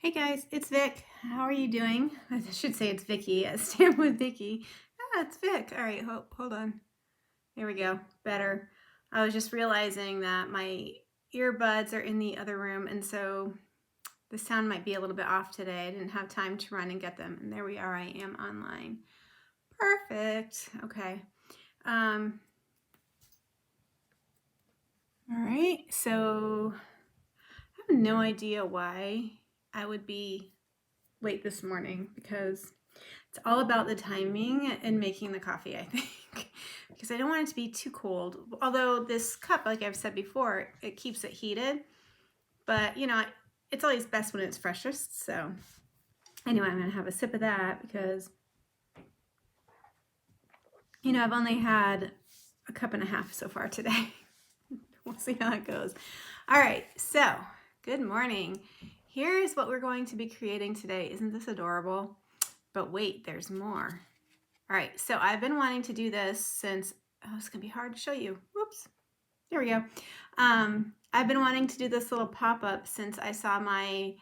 Hey guys, it's Vic. How are you doing? I should say it's Vicky. Stamp with Vicky. Ah, it's Vic. All right, hold on. There we go. Better. I was just realizing that my earbuds are in the other room, and so the sound might be a little bit off today. I didn't have time to run and get them, and there we are. I am online. Perfect. Okay. Um. All right. So I have no idea why I would be late this morning because it's all about the timing and making the coffee, I think, because I don't want it to be too cold. Although this cup, like I've said before, it keeps it heated, but it's always best when it's freshest. So anyway, I'm gonna have a sip of that because I've only had a cup and a half so far today. We'll see how that goes. All right, so good morning. Here's what we're going to be creating today. Isn't this adorable? But wait, there's more. All right, so I've been wanting to do this since, it's gonna be hard to show you. Whoops, there we go. I've been wanting to do this little pop-up since I saw my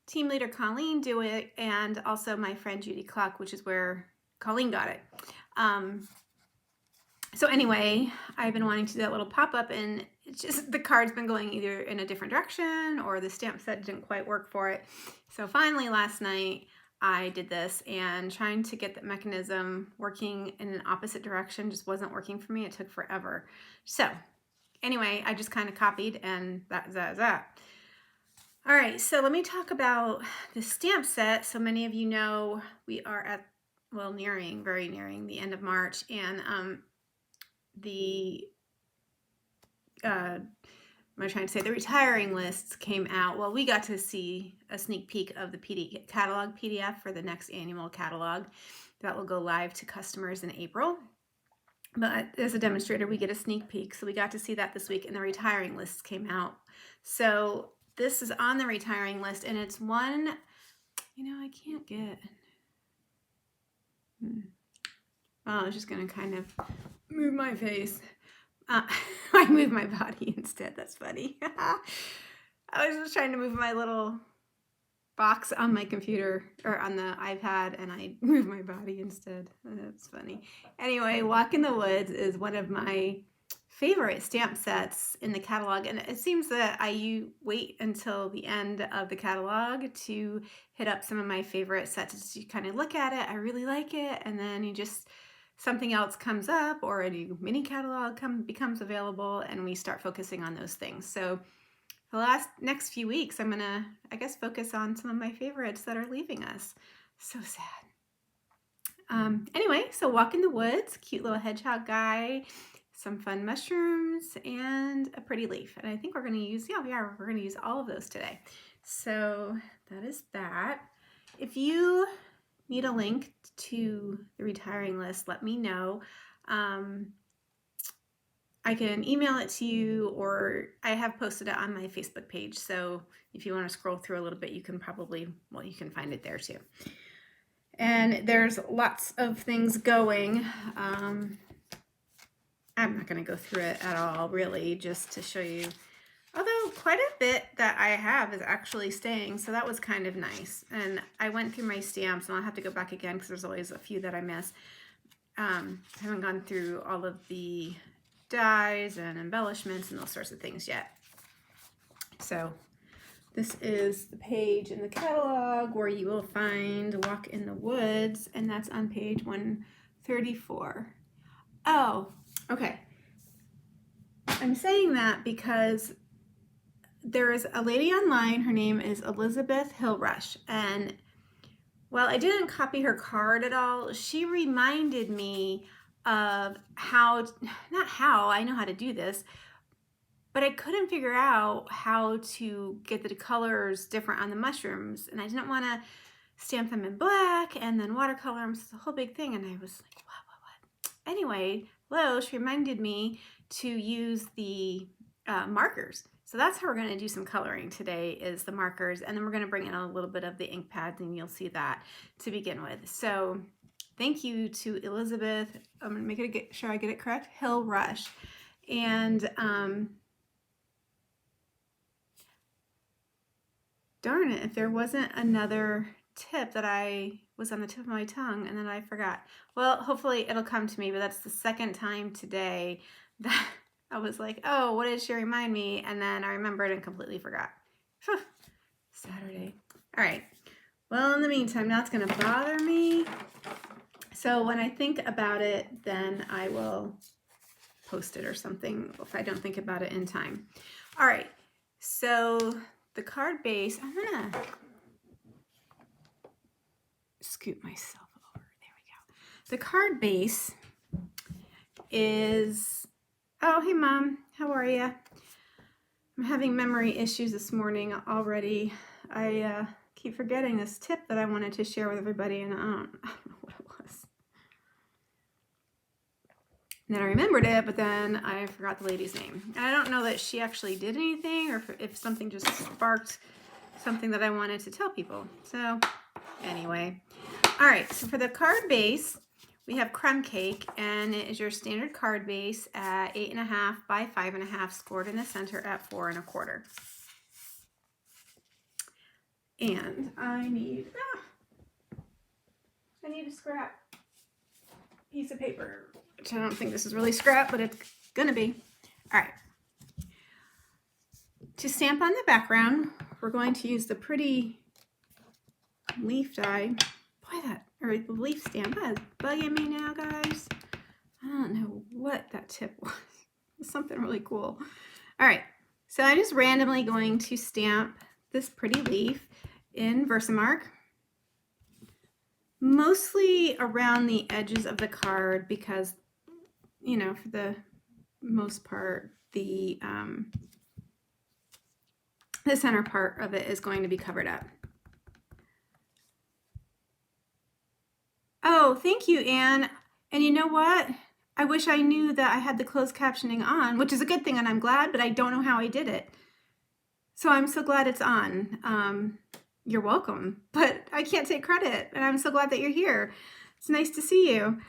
team leader Colleen do it, and also my friend Judy Cluck, which is where Colleen got it. So anyway, I've been wanting to do that little pop-up, and it's just the card's been going either in a different direction or the stamp set didn't quite work for it. So finally last night, I did this, and trying to get the mechanism working in an opposite direction just wasn't working for me. It took forever. So anyway, I just kind of copied, and that. All right, so let me talk about the stamp set. So many of you know we are at, well, very nearing the end of March, and the the retiring lists came out. Well, we got to see a sneak peek of the catalog PDF for the next annual catalog that will go live to customers in April. But as a demonstrator, we get a sneak peek. So we got to see that this week, and the retiring lists came out. So this is on the retiring list, and it's one, I can't get. Well, I was just going to kind of move my face. I moved my body instead. That's funny. I was just trying to move my little box on my computer or on the iPad, and I moved my body instead. That's funny. Anyway, Walk in the Woods is one of my favorite stamp sets in the catalog, and it seems that I wait until the end of the catalog to hit up some of my favorite sets to kind of look at it. I really like it, and then something else comes up or a new mini catalog becomes available, and we start focusing on those things. So the next few weeks, I'm gonna, I guess, focus on some of my favorites that are leaving us. So sad. Anyway, so Walk in the Woods, cute little hedgehog guy, some fun mushrooms, and a pretty leaf. And I think we're gonna use, we're gonna use all of those today. So that is that. If you need a link to the retiring list, let me know. I can email it to you, or I have posted it on my Facebook page. So if you want to scroll through a little bit, you can you can find it there too. And there's lots of things going. I'm not going to go through it at all, really, just to show you. Although quite a bit that I have is actually staying, so that was kind of nice. And I went through my stamps, and I'll have to go back again because there's always a few that I miss. I haven't gone through all of the dies and embellishments and those sorts of things yet. So this is the page in the catalog where you will find Walk in the Woods, and that's on page 134. Oh, okay. I'm saying that because there is a lady online, her name is Elizabeth Hillrush, and while I didn't copy her card at all, she reminded me of I know how to do this, but I couldn't figure out how to get the colors different on the mushrooms, and I didn't want to stamp them in black and then watercolor them. It's a whole big thing, and I was like, what? Anyway, she reminded me to use the markers. So that's how we're going to do some coloring today, is the markers, and then we're going to bring in a little bit of the ink pads, and you'll see that to begin with. So thank you to Elizabeth. I'm going to make sure I get it correct. Hillrush. And darn it, if there wasn't another tip that I was on the tip of my tongue and then I forgot. Well, hopefully it'll come to me, but that's the second time today that I was like, oh, what did she remind me? And then I remembered and completely forgot. Phew. Saturday. All right. Well, in the meantime, now it's going to bother me. So when I think about it, then I will post it or something if I don't think about it in time. All right. So the card base, I'm going to scoot myself over. There we go. The card base is, oh, hey, Mom. How are you? I'm having memory issues this morning already. I keep forgetting this tip that I wanted to share with everybody, and I don't know what it was. And then I remembered it, but then I forgot the lady's name. And I don't know that she actually did anything or if something just sparked something that I wanted to tell people. So anyway. All right, so for the card base, we have crumb cake, and it is your standard card base at 8.5 by 5.5, scored in the center at 4 1/4. And I need a scrap piece of paper, which I don't think this is really scrap, but it's gonna be. All right. To stamp on the background, we're going to use the pretty leaf die. Boy, the leaf stamp, that is bugging me now, guys. I don't know what that tip was. It's something really cool. All right, so I'm just randomly going to stamp this pretty leaf in Versamark, mostly around the edges of the card because, you know, for the most part, the center part of it is going to be covered up. Oh, thank you, Anne. And you know what? I wish I knew that I had the closed captioning on, which is a good thing, and I'm glad, but I don't know how I did it. So I'm so glad it's on. You're welcome, but I can't take credit, and I'm so glad that you're here. It's nice to see you.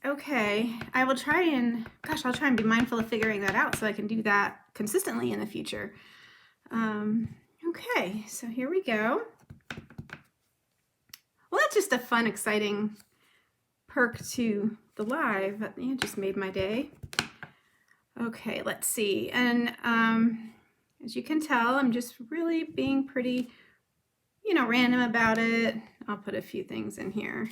Okay, I will try and, gosh, I'll try and be mindful of figuring that out so I can do that consistently in the future. Okay, so here we go. Well, that's just a fun, exciting perk to the live. It just made my day. Okay, let's see. And as you can tell, I'm just really being pretty, you know, random about it. I'll put a few things in here.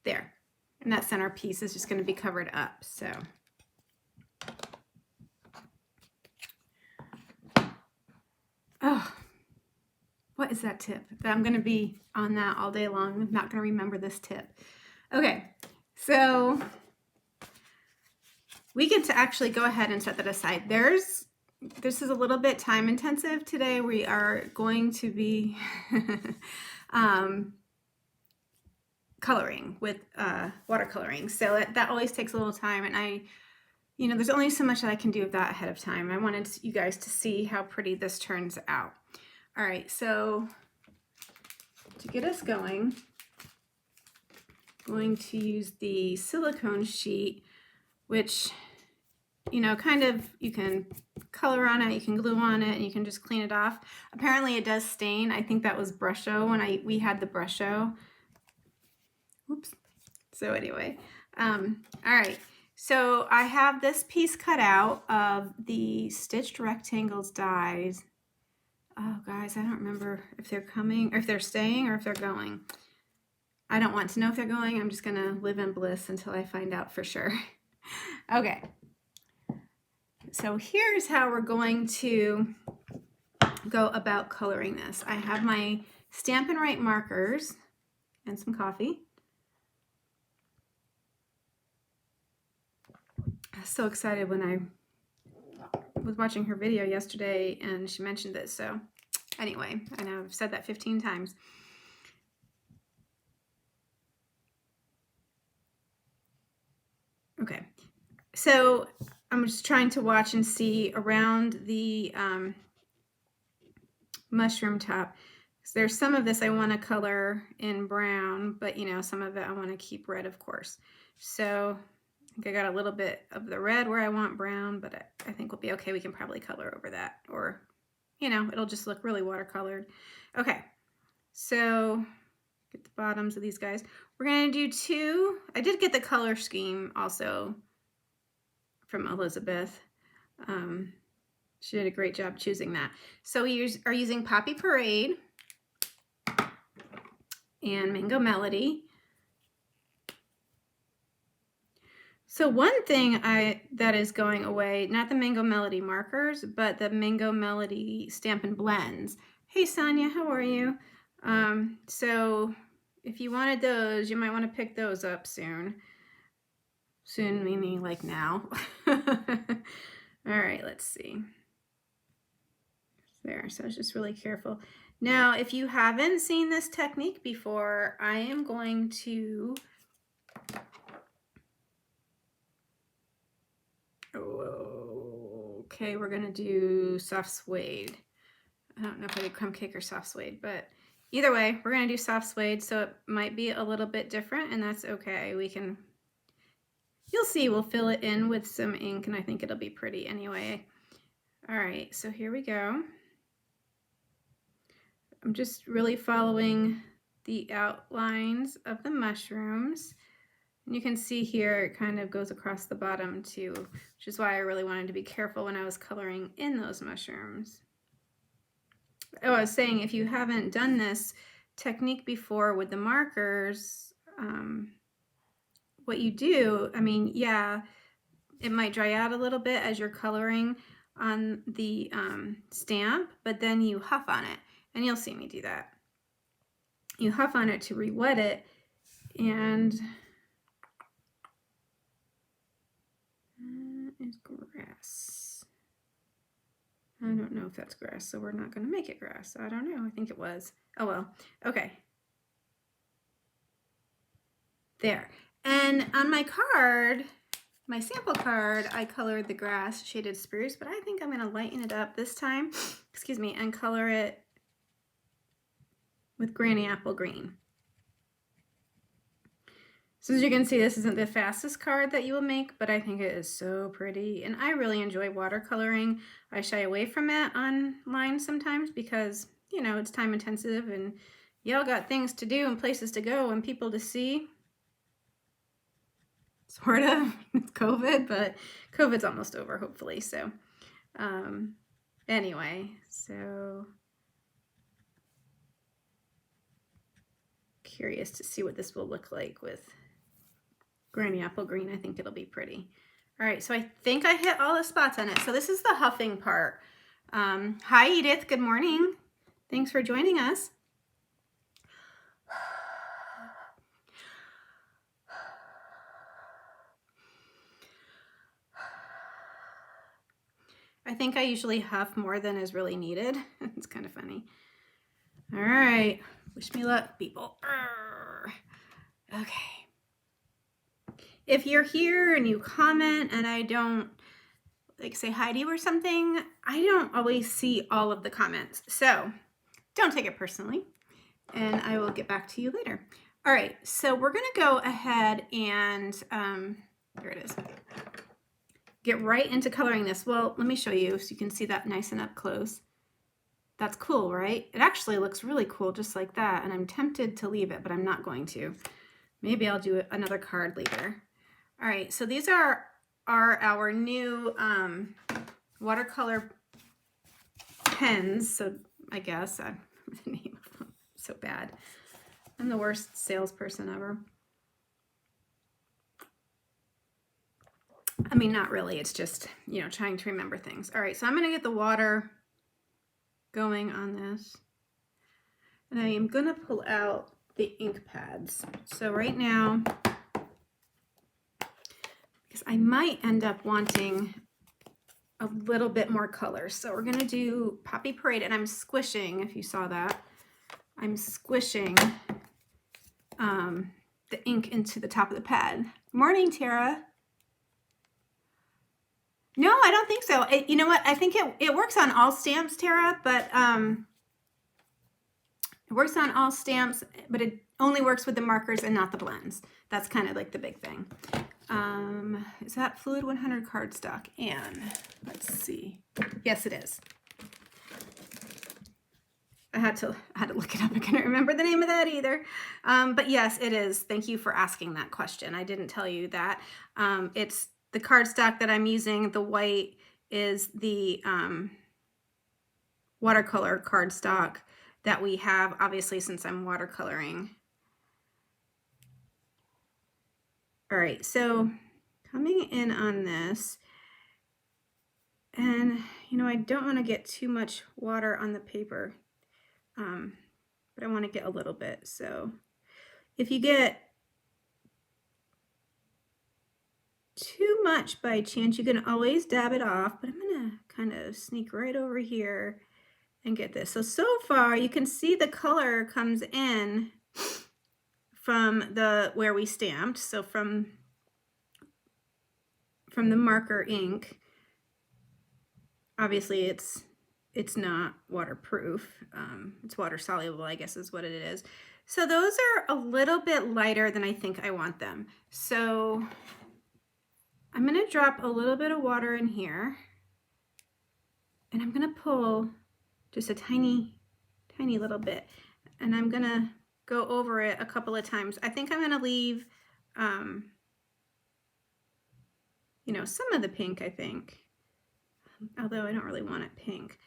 There. And that center piece is just going to be covered up. So oh, what is that tip? I'm going to be on that all day long. I'm not going to remember this tip. Okay, so we get to actually go ahead and set that aside. This is a little bit time intensive today. We are going to be coloring with watercoloring. So that always takes a little time, and you know, there's only so much that I can do with that ahead of time. I wanted you guys to see how pretty this turns out. All right, so to get us going, I'm going to use the silicone sheet, which, you know, kind of, you can color on it, you can glue on it, and you can just clean it off. Apparently it does stain. I think that was Brusho when we had the Brusho. Oops. So anyway, all right. So I have this piece cut out of the Stitched Rectangles dies. Oh, guys, I don't remember if they're coming, or if they're staying, or if they're going. I don't want to know if they're going. I'm just going to live in bliss until I find out for sure. Okay. So here's how we're going to go about coloring this. I have my Stampin' Write markers and some coffee. I was so excited when I was watching her video yesterday and she mentioned this. So anyway, I know I've said that 15 times. Okay, so I'm just trying to watch and see around the mushroom top. So there's some of this I want to color in brown, but you know, some of it I want to keep red, of course. So think I got a little bit of the red where I want brown, but I think we'll be okay. We can probably color over that, or, you know, it'll just look really watercolored. Okay, so get the bottoms of these guys. We're gonna do two. I did get the color scheme also from Elizabeth. She did a great job choosing that. So we are using Poppy Parade and Mango Melody. So one thing that is going away, not the Mango Melody markers, but the Mango Melody Stampin' Blends. Hey Sonia, how are you? So if you wanted those, you might want to pick those up soon. Soon meaning like now. All right, let's see. There, so I was just really careful. Now, if you haven't seen this technique before, I am going to okay, we're gonna do soft suede. I don't know if I did crumb cake or soft suede, but either way, we're gonna do soft suede, so it might be a little bit different, and that's okay. We can, you'll see, we'll fill it in with some ink, and I think it'll be pretty anyway. All right, so here we go. I'm just really following the outlines of the mushrooms. And you can see here it kind of goes across the bottom too, which is why I really wanted to be careful when I was coloring in those mushrooms. Oh, I was saying, if you haven't done this technique before with the markers, what you do, I mean, yeah, it might dry out a little bit as you're coloring on the stamp, but then you huff on it, and you'll see me do that. You huff on it to re-wet it, and is grass. I don't know if that's grass, so we're not going to make it grass. I don't know. I think it was. Oh well. Okay. There. And on my card, my sample card, I colored the grass shaded spruce, but I think I'm going to lighten it up this time, excuse me, and color it with Granny Apple Green. So as you can see, this isn't the fastest card that you will make, but I think it is so pretty. And I really enjoy watercoloring. I shy away from it online sometimes because, you know, it's time intensive and y'all got things to do and places to go and people to see. Sort of. It's COVID, but COVID's almost over, hopefully. So anyway, so curious to see what this will look like with Granny Apple Green. I think it'll be pretty. All right, so I think I hit all the spots on it. So this is the huffing part. Hi, Edith. Good morning. Thanks for joining us. I think I usually huff more than is really needed. It's kind of funny. All right, wish me luck, people. Okay. If you're here and you comment and I don't like say hi to you or something, I don't always see all of the comments. So don't take it personally and I will get back to you later. All right, so we're gonna go ahead and, here it is. Get right into coloring this. Well, let me show you so you can see that nice and up close. That's cool, right? It actually looks really cool just like that, and I'm tempted to leave it, but I'm not going to. Maybe I'll do another card later. All right, so these are our new watercolor pens. So I guess I the name of them. So bad. I'm the worst salesperson ever. I mean, not really. It's just, you know, trying to remember things. All right, so I'm going to get the water going on this. And I am going to pull out the ink pads. So right now, because I might end up wanting a little bit more color. So we're going to do Poppy Parade, and I'm squishing, if you saw that, I'm squishing the ink into the top of the pad. Morning, Tara. No, I don't think so. You know what? I think it works on all stamps, Tara, but it works on all stamps, but it only works with the markers and not the blends. That's kind of like the big thing. Is that Fluid 100 cardstock? And let's see. Yes, it is. I had to look it up. I couldn't remember the name of that either. But yes, it is. Thank you for asking that question. I didn't tell you that. It's the cardstock that I'm using. The white is the watercolor cardstock that we have, obviously, since I'm watercoloring. All right, so coming in on this, and you know, I don't want to get too much water on the paper, but I want to get a little bit. So if you get too much by chance, you can always dab it off, but I'm gonna kind of sneak right over here and get this. So far you can see the color comes in from the where we stamped, so from the marker ink. Obviously it's not waterproof, it's water soluble, I guess is what it is. So those are a little bit lighter than I think I want them. So I'm going to drop a little bit of water in here, and I'm going to pull just a tiny little bit, and I'm going to go over it a couple of times. I think I'm going to leave you know, some of the pink, I think, although I don't really want it pink.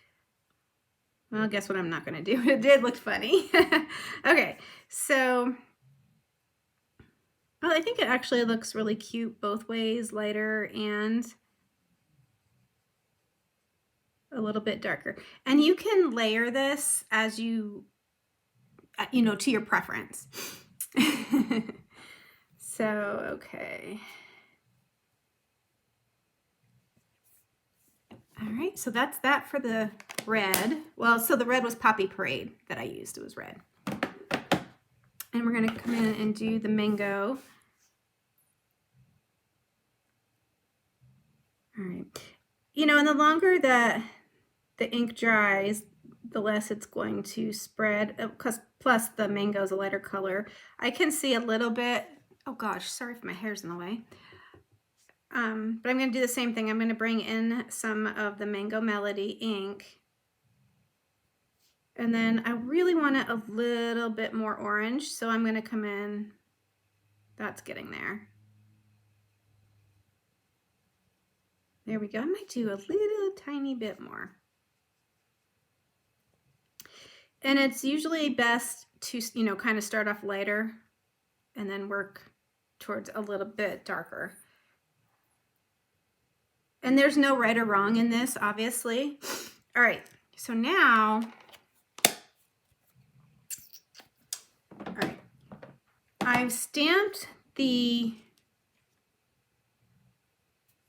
Well, guess what I'm not going to do? It did look funny. Okay, so well, I think it actually looks really cute both ways, lighter and a little bit darker. And you can layer this as you know, to your preference. So, okay. All right, so that's that for the red. Well, so the red was Poppy Parade that I used. It was red. And we're gonna come in and do the mango. All right. You know, and the longer that the ink dries, the less it's going to spread. Plus the mango is a lighter color. I can see a little bit. Oh gosh, sorry if my hair's in the way. But I'm going to do the same thing. I'm going to bring in some of the Mango Melody ink. And then I really want it a little bit more orange, so I'm going to come in. That's getting there. There we go. I might do a little tiny bit more. And it's usually best to, you know, kind of start off lighter and then work towards a little bit darker. And there's no right or wrong in this, obviously. All right, so now, all right, I've stamped the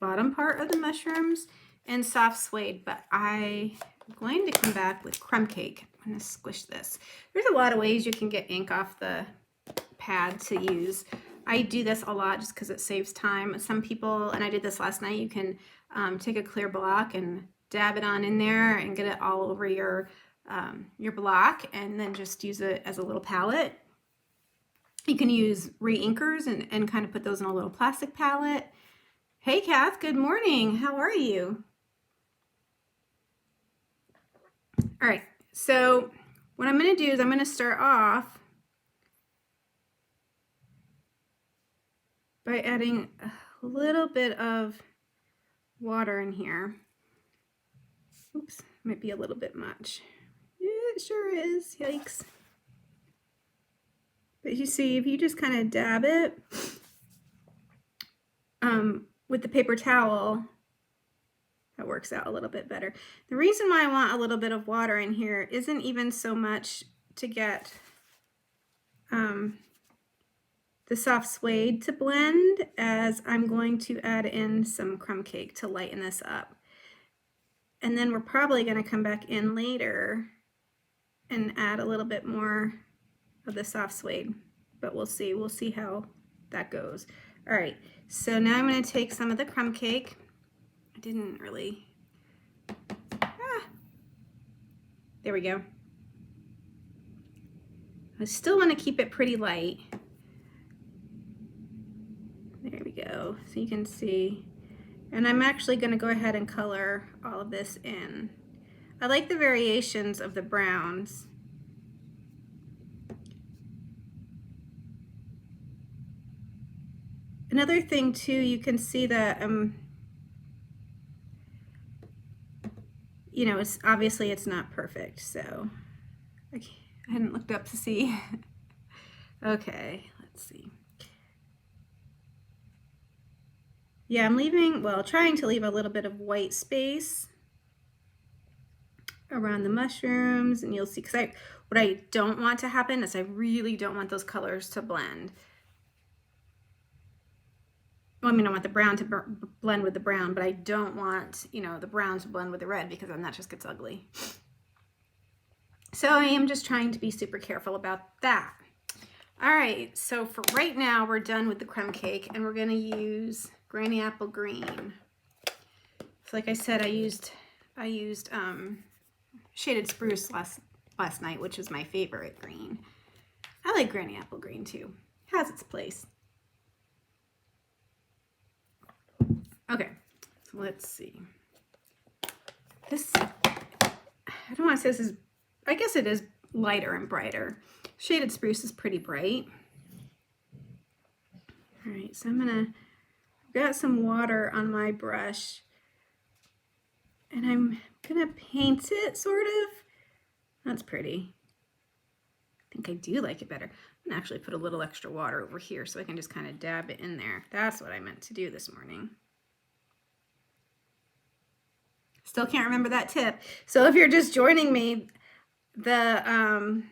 bottom part of the mushrooms in soft suede, but I'm going to come back with crumb cake. I'm going to squish this. There's a lot of ways you can get ink off the pad to use. I do this a lot just because it saves time. Some people, and I did this last night, you can take a clear block and dab it on in there and get it all over your block, and then just use it as a little palette. You can use re-inkers and kind of put those in a little plastic palette. Hey Kath, good morning. How are you? All right, so what I'm going to do is I'm going to start off by adding a little bit of water in here. Oops, might be a little bit much. Yeah, it sure is. Yikes. But you see, if you just kind of dab it with the paper towel, that works out a little bit better. The reason why I want a little bit of water in here isn't even so much to get the soft suede to blend, as I'm going to add in some crumb cake to lighten this up. And then we're probably going to come back in later and add a little bit more of the soft suede, but we'll see. We'll see how that goes. All right, so now I'm going to take some of the crumb cake. I didn't really, there we go. I still want to keep it pretty light. There we go. though, so you can see. And I'm actually going to go ahead and color all of this in. I like the variations of the browns. Another thing too, you can see that you know, it's obviously it's not perfect, so I hadn't looked up to see. Okay, let's see. Yeah, I'm leaving, well, trying to leave a little bit of white space around the mushrooms, and you'll see, because what I don't want to happen is I really don't want those colors to blend. Well, I mean, I want the brown to blend with the brown, but I don't want, you know, the brown to blend with the red, because then that just gets ugly. So I am just trying to be super careful about that. All right, so for right now, we're done with the crumb cake, and we're gonna use Granny Apple Green. So like I said, I used Shaded Spruce last night, which was my favorite green. I like Granny Apple Green too. Has its place. Okay, so let's see. This, I don't want to say this is, I guess it is lighter and brighter. Shaded Spruce is pretty bright. All right, so I've got some water on my brush, and I'm gonna paint it, sort of. That's pretty. I think I do like it better. I'm gonna actually put a little extra water over here so I can just kind of dab it in there. That's what I meant to do this morning. Still can't remember that tip. So if you're just joining me, the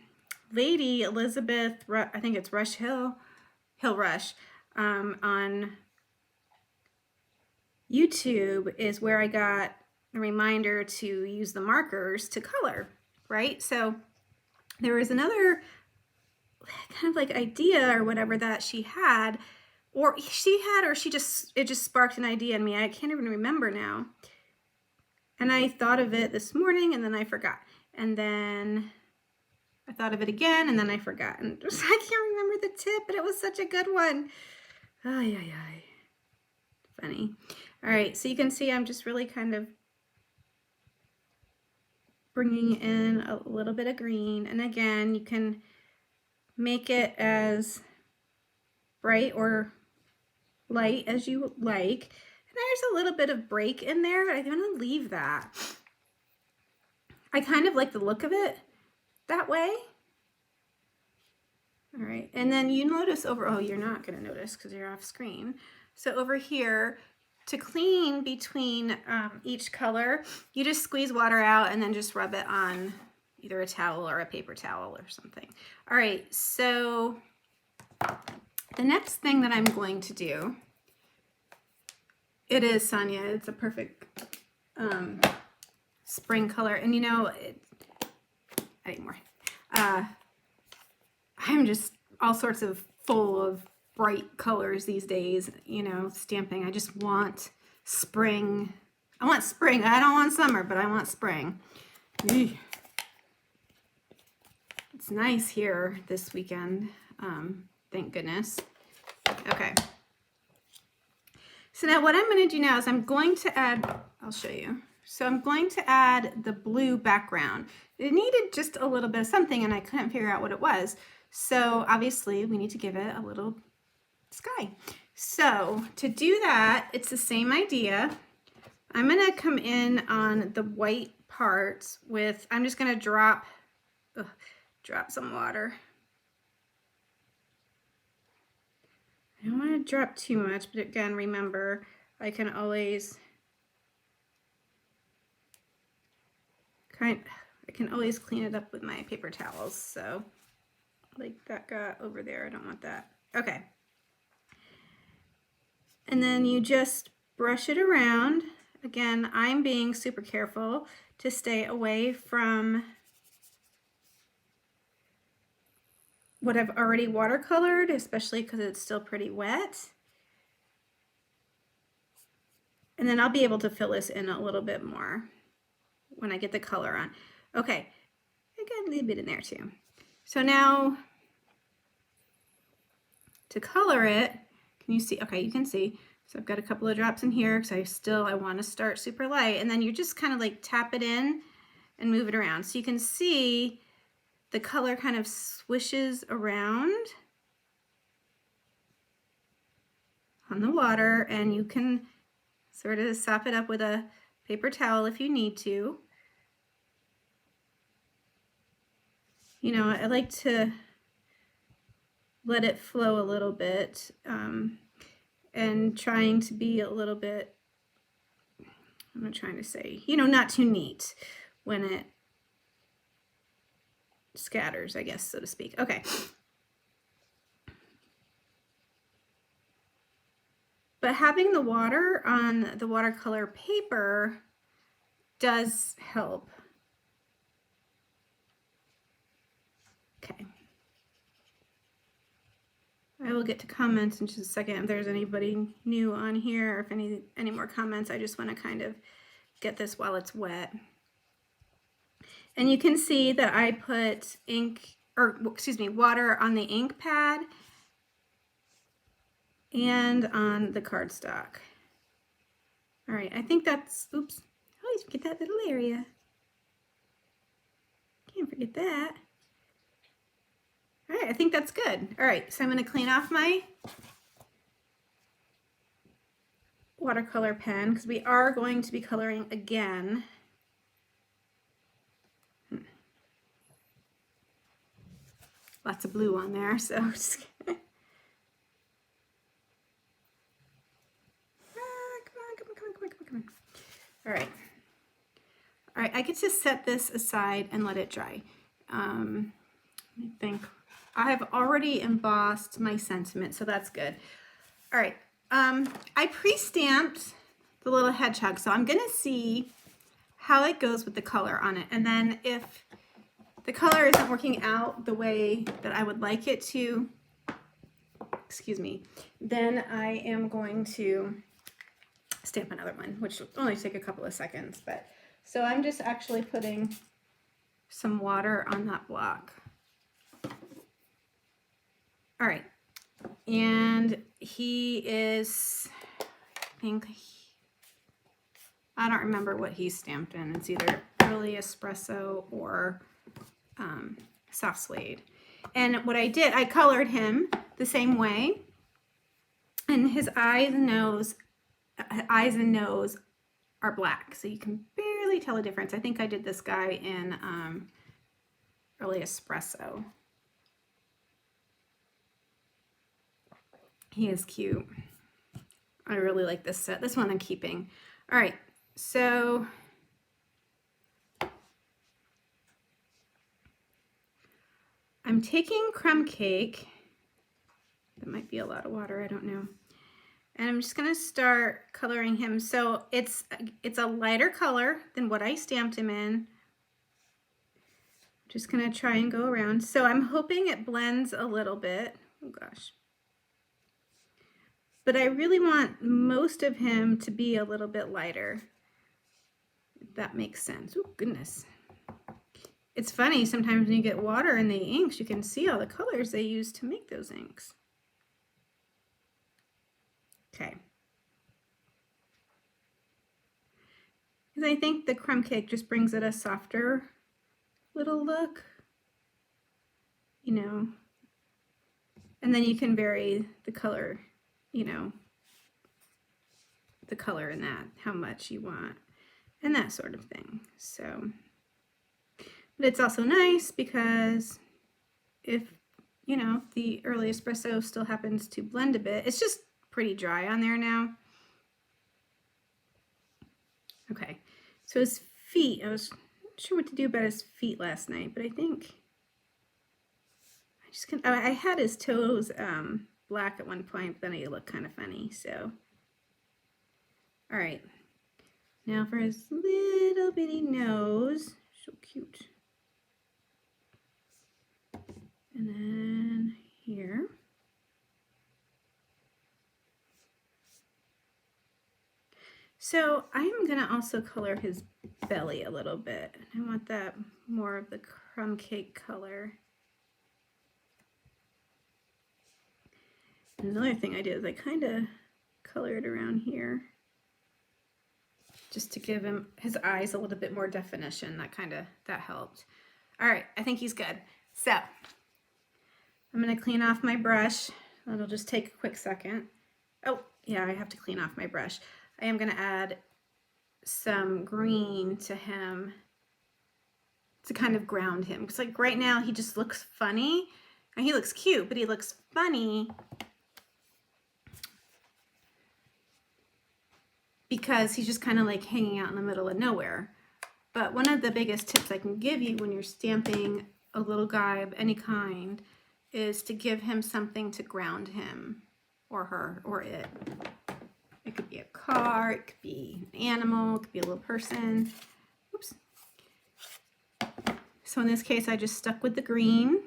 lady Elizabeth, I think it's Hill Rush, on YouTube is where I got the reminder to use the markers to color, right? So there was another kind of like idea or whatever that she had, or it just sparked an idea in me. I can't even remember now. And I thought of it this morning, and then I forgot. And then I thought of it again, and then I forgot. And just, I can't remember the tip, but it was such a good one. Ay, ay, ay. Funny. All right, so you can see I'm just really kind of bringing in a little bit of green. And again, you can make it as bright or light as you like. And there's a little bit of break in there, but I'm going to leave that. I kind of like the look of it that way. All right, and then you notice over, oh, you're not going to notice because you're off screen. So over here, to clean between each color, you just squeeze water out and then just rub it on either a towel or a paper towel or something. All right, so the next thing that I'm going to do, it is, Sonia, it's a perfect spring color. And you know, I need more. I'm just all sorts of full of bright colors these days, you know, stamping. I just want spring. I want spring. I don't want summer, but I want spring. It's nice here this weekend. Thank goodness. Okay. So now what I'm going to do now is I'm going to add, I'll show you. So I'm going to add the blue background. It needed just a little bit of something, and I couldn't figure out what it was. So obviously we need to give it a little sky. So to do that, it's the same idea. I'm going to come in on the white parts with, I'm just going to drop some water. I don't want to drop too much, but again, remember, I can always clean it up with my paper towels. So like that got over there, I don't want that. Okay. And then you just brush it around. Again, I'm being super careful to stay away from what I've already watercolored, especially because it's still pretty wet. And then I'll be able to fill this in a little bit more when I get the color on. Okay, I got a little bit in there too. So now to color it, can you see? Okay, you can see. So I've got a couple of drops in here because I want to start super light. And then you just kind of like tap it in and move it around. So you can see the color kind of swishes around on the water, and you can sort of sop it up with a paper towel if you need to. You know, I like to let it flow a little bit, and trying to be a little bit, I'm trying to say, you know, not too neat when it scatters, I guess, so to speak. Okay. But having the water on the watercolor paper does help. Okay. I will get to comments in just a second if there's anybody new on here, or if any more comments. I just want to kind of get this while it's wet. And you can see that I put water on the ink pad and on the cardstock. All right, I think that's, oops, I always forget that little area. Can't forget that. All right, I think that's good. All right, so I'm going to clean off my watercolor pen because we are going to be coloring again. Lots of blue on there, so just come on. All right. All right, I get to set this aside and let it dry. Let me think. I have already embossed my sentiment, so that's good. All right, I pre-stamped the little hedgehog, so I'm gonna see how it goes with the color on it. And then if the color isn't working out the way that I would like it to, excuse me, then I am going to stamp another one, which will only take a couple of seconds. But so I'm just actually putting some water on that block. All right, and he is, I don't remember what he's stamped in. It's either early espresso or soft suede. And what I did, I colored him the same way, and his eyes and nose are black, so you can barely tell a difference. I think I did this guy in early espresso. He is cute. I really like this set. This one I'm keeping. All right, so I'm taking crumb cake. That might be a lot of water, I don't know. And I'm just gonna start coloring him. So it's a lighter color than what I stamped him in. Just gonna try and go around. So I'm hoping it blends a little bit. Oh gosh. But I really want most of him to be a little bit lighter, if that makes sense. Oh goodness. It's funny, sometimes when you get water in the inks, you can see all the colors they use to make those inks. Okay. Because I think the crumb cake just brings it a softer little look, you know. And then you can vary the color, you know, the color in that, how much you want, and that sort of thing. So, but it's also nice because if, you know, the early espresso still happens to blend a bit, it's just pretty dry on there now. Okay, so his feet, I was not sure what to do about his feet last night, but I think I just can, I had his toes black at one point, but then he looked kind of funny, so. All right, now for his little bitty nose, so cute. And then here. So I'm gonna also color his belly a little bit. I want that more of the crumb cake color. Another thing I did is I kind of color it around here, just to give him his eyes a little bit more definition. That helped. All right, I think he's good. So I'm gonna clean off my brush. It'll just take a quick second. Oh yeah, I have to clean off my brush. I am gonna add some green to him to kind of ground him. Because like right now he just looks funny, and he looks cute, but he looks funny because he's just kind of like hanging out in the middle of nowhere. But one of the biggest tips I can give you when you're stamping a little guy of any kind is to give him something to ground him or her or it. It could be a car, it could be an animal, it could be a little person. Oops. So in this case, I just stuck with the green.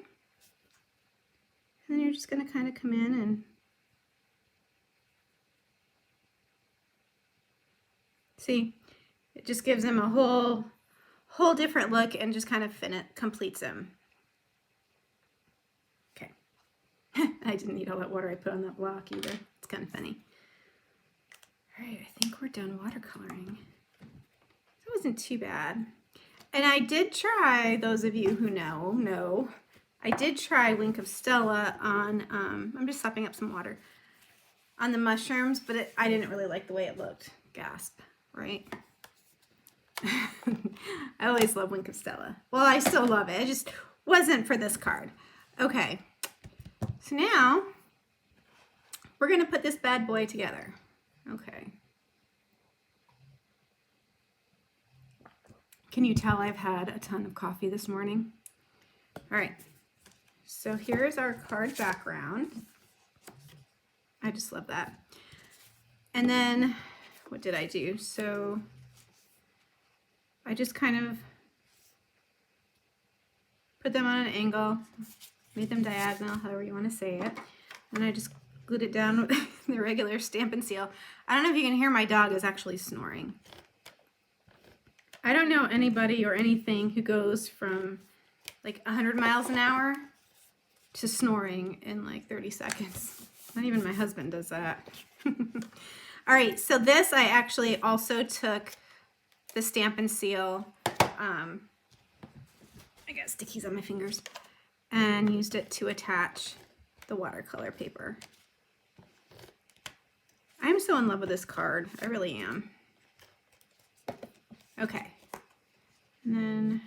And then you're just going to kind of come in and see, it just gives him a whole different look and just kind of completes him. Okay. I didn't need all that water I put on that block either. It's kind of funny. All right, I think we're done watercoloring. That wasn't too bad. And I did try, those of you who know, I did try Wink of Stella on, I'm just sopping up some water, on the mushrooms, but I didn't really like the way it looked. Gasp, right? I always love Wink of Stella. Well, I still love it. It just wasn't for this card. Okay, so now we're gonna put this bad boy together. Okay. Can you tell I've had a ton of coffee this morning? All right, so here's our card background. I just love that. And then what did I do? So I just kind of put them on an angle, made them diagonal, however you want to say it. And I just glued it down with the regular Stampin' Seal. I don't know if you can hear, my dog is actually snoring. I don't know anybody or anything who goes from like 100 miles an hour to snoring in like 30 seconds. Not even my husband does that. All right, so this I actually also took the Stampin' Seal, I got stickies on my fingers, and used it to attach the watercolor paper. I'm so in love with this card. I really am. Okay. And then,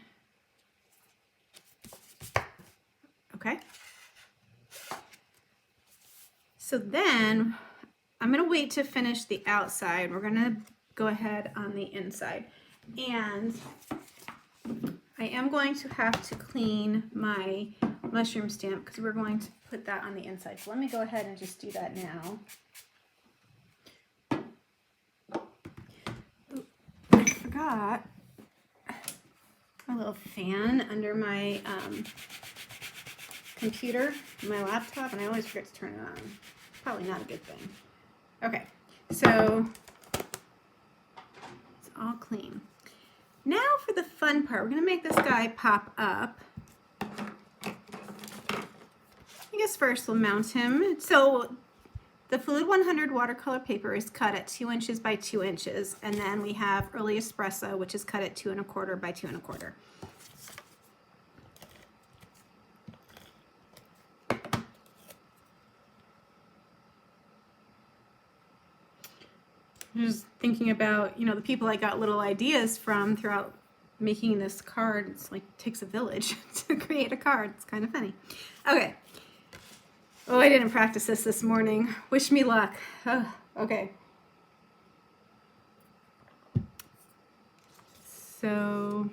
okay. So then I'm going to wait to finish the outside. We're going to go ahead on the inside. And I am going to have to clean my mushroom stamp because we're going to put that on the inside. So let me go ahead and just do that now. I forgot my little fan under my computer, my laptop, and I always forget to turn it on. Probably not a good thing. Okay, so it's all clean. Now for the fun part, we're going to make this guy pop up. I guess first we'll mount him. So the Fluid 100 watercolor paper is cut at 2 inches by 2 inches, and then we have Early Espresso, which is cut at 2 1/4 by 2 1/4. Just thinking about, the people I got little ideas from throughout making this card. It's like it takes a village to create a card. It's kind of funny. Okay. Oh, I didn't practice this morning. Wish me luck. Oh, okay. So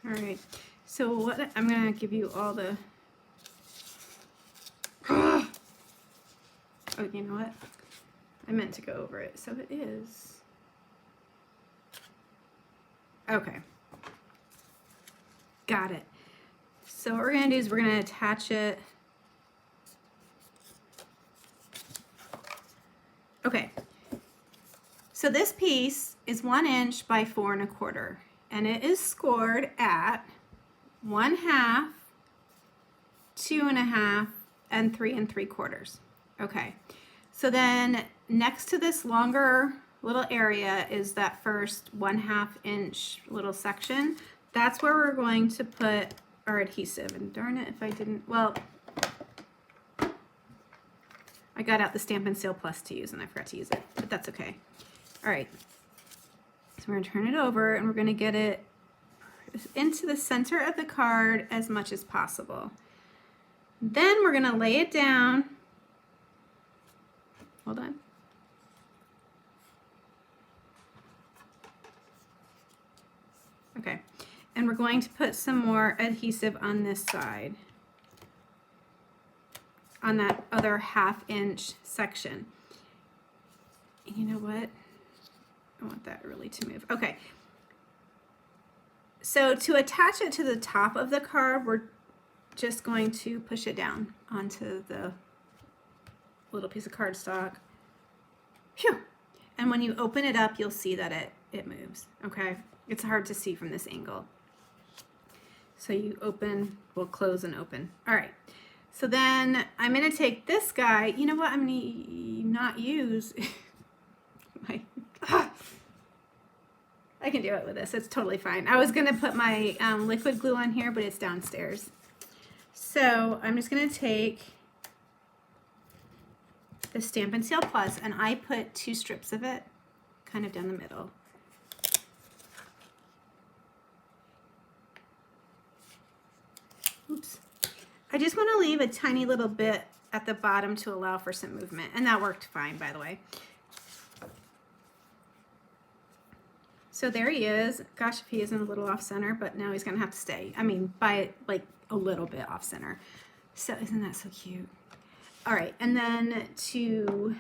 all right. So what I'm going to give you all the oh, you know what? I meant to go over it. So it is. Okay. Got it. So what we're going to do is we're going to attach it. Okay. So this piece is 1 inch by 4 1/4, and it is scored at 1/2, 2 1/2, and 3 3/4. Okay, so then next to this longer little area is that first 1/2 inch little section. That's where we're going to put our adhesive. And darn it if I didn't, well, I got out the Stampin' Seal Plus to use and I forgot to use it, but that's okay. All right, so we're gonna turn it over and we're gonna get it into the center of the card as much as possible. Then we're gonna lay it down. Hold on. Okay, and we're going to put some more adhesive on this side, on that other 1/2 inch section. And you know what? I want that really to move. Okay. So to attach it to the top of the card, we're just going to push it down onto the little piece of cardstock. Phew. And when you open it up, you'll see that it moves, okay? It's hard to see from this angle. So you open, we'll close and open. All right, so then I'm gonna take this guy. You know what, I'm gonna not use my, I can do it with this, it's totally fine. I was gonna put my liquid glue on here, but it's downstairs. So I'm just gonna take the Stampin' Seal Plus, and I put 2 strips of it kind of down the middle. Oops. I just want to leave a tiny little bit at the bottom to allow for some movement, and that worked fine, by the way. So there he is. Gosh, if he isn't a little off center, but now he's gonna have to stay. I mean, by like a little bit off center. So isn't that so cute? All right, and then to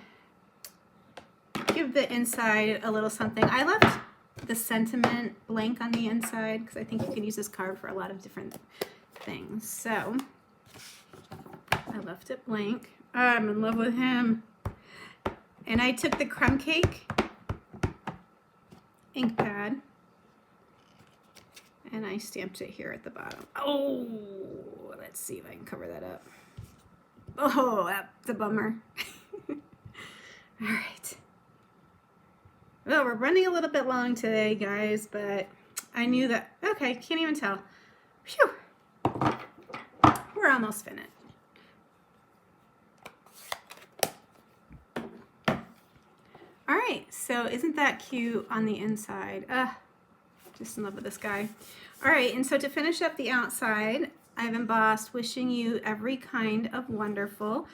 give the inside a little something, I left the sentiment blank on the inside because I think you can use this card for a lot of different things. So I left it blank. I'm in love with him. And I took the crumb cake ink pad and I stamped it here at the bottom. Oh, let's see if I can cover that up. Oh, that's a bummer. All right. Well, we're running a little bit long today, guys, but I knew that. Okay, can't even tell. Phew. We're almost finished. All right, so isn't that cute on the inside? Just in love with this guy. All right, and so to finish up the outside, I've embossed "Wishing You Every Kind of Wonderful,"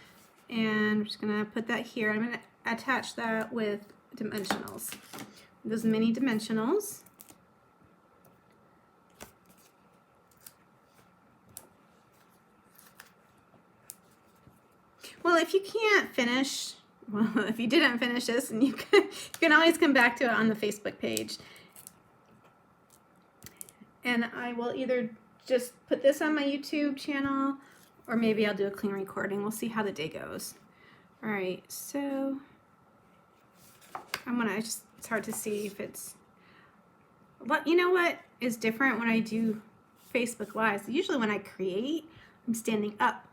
and I'm just gonna put that here. I'm gonna attach that with dimensionals, those mini dimensionals. Well, if you can't finish, well, if you didn't finish this, and you can always come back to it on the Facebook page. And I will either just put this on my YouTube channel, or maybe I'll do a clean recording. We'll see how the day goes. All right, so it's hard to see if it's, you know what is different when I do Facebook Lives? Usually when I create, I'm standing up.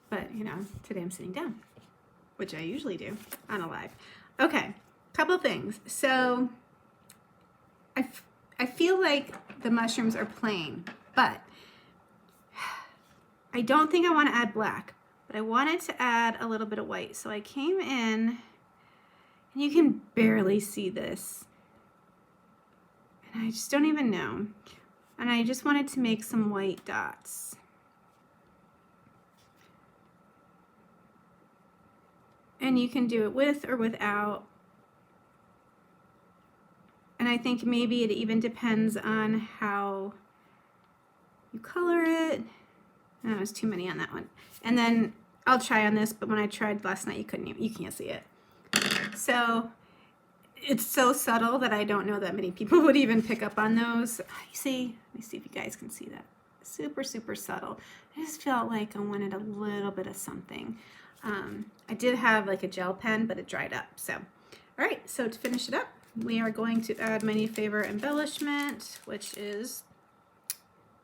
But, you know, today I'm sitting down, which I usually do on a live. Okay, couple things. So I feel like the mushrooms are plain, but I don't think I want to add black, but I wanted to add a little bit of white. So I came in, and you can barely see this, and I just don't even know. And I just wanted to make some white dots. And you can do it with or without. And I think maybe it even depends on how you color it. No, there's too many on that one. And then I'll try on this, but when I tried last night, you can't see it. So it's so subtle that I don't know that many people would even pick up on those. You see, let me see if you guys can see that. Super, super subtle. I just felt like I wanted a little bit of something. I did have like a gel pen, but it dried up. So, all right, so to finish it up, we are going to add my new favorite embellishment, which is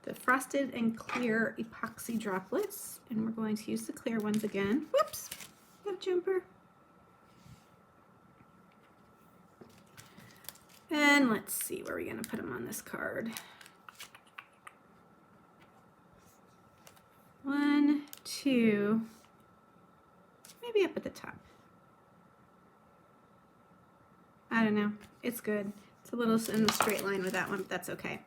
the frosted and clear epoxy droplets, and we're going to use the clear ones again. Whoops, that jumper. And let's see where we're going to put them on this card. 1, 2, maybe up at the top. I don't know. It's good. It's a little in the straight line with that one, but that's okay.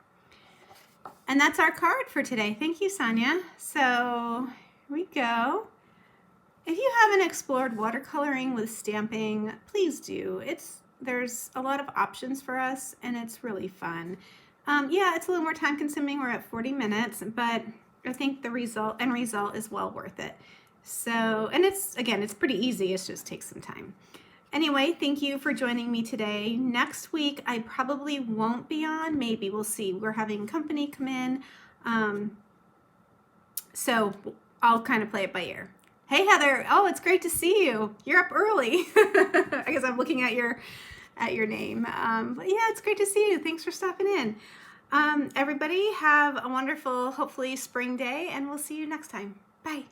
And that's our card for today. Thank you, Sonia. So here we go. If you haven't explored watercoloring with stamping, please do. There's a lot of options for us, and it's really fun. Yeah, it's a little more time consuming. We're at 40 minutes, but I think the end result is well worth it. So, and it's pretty easy. It just takes some time. Anyway, thank you for joining me today. Next week, I probably won't be on. Maybe we'll see. We're having company come in. So I'll kind of play it by ear. Hey, Heather. Oh, it's great to see you. You're up early. I guess I'm looking at your name. But yeah, it's great to see you. Thanks for stopping in. Everybody have a wonderful, hopefully, spring day, and we'll see you next time. Bye.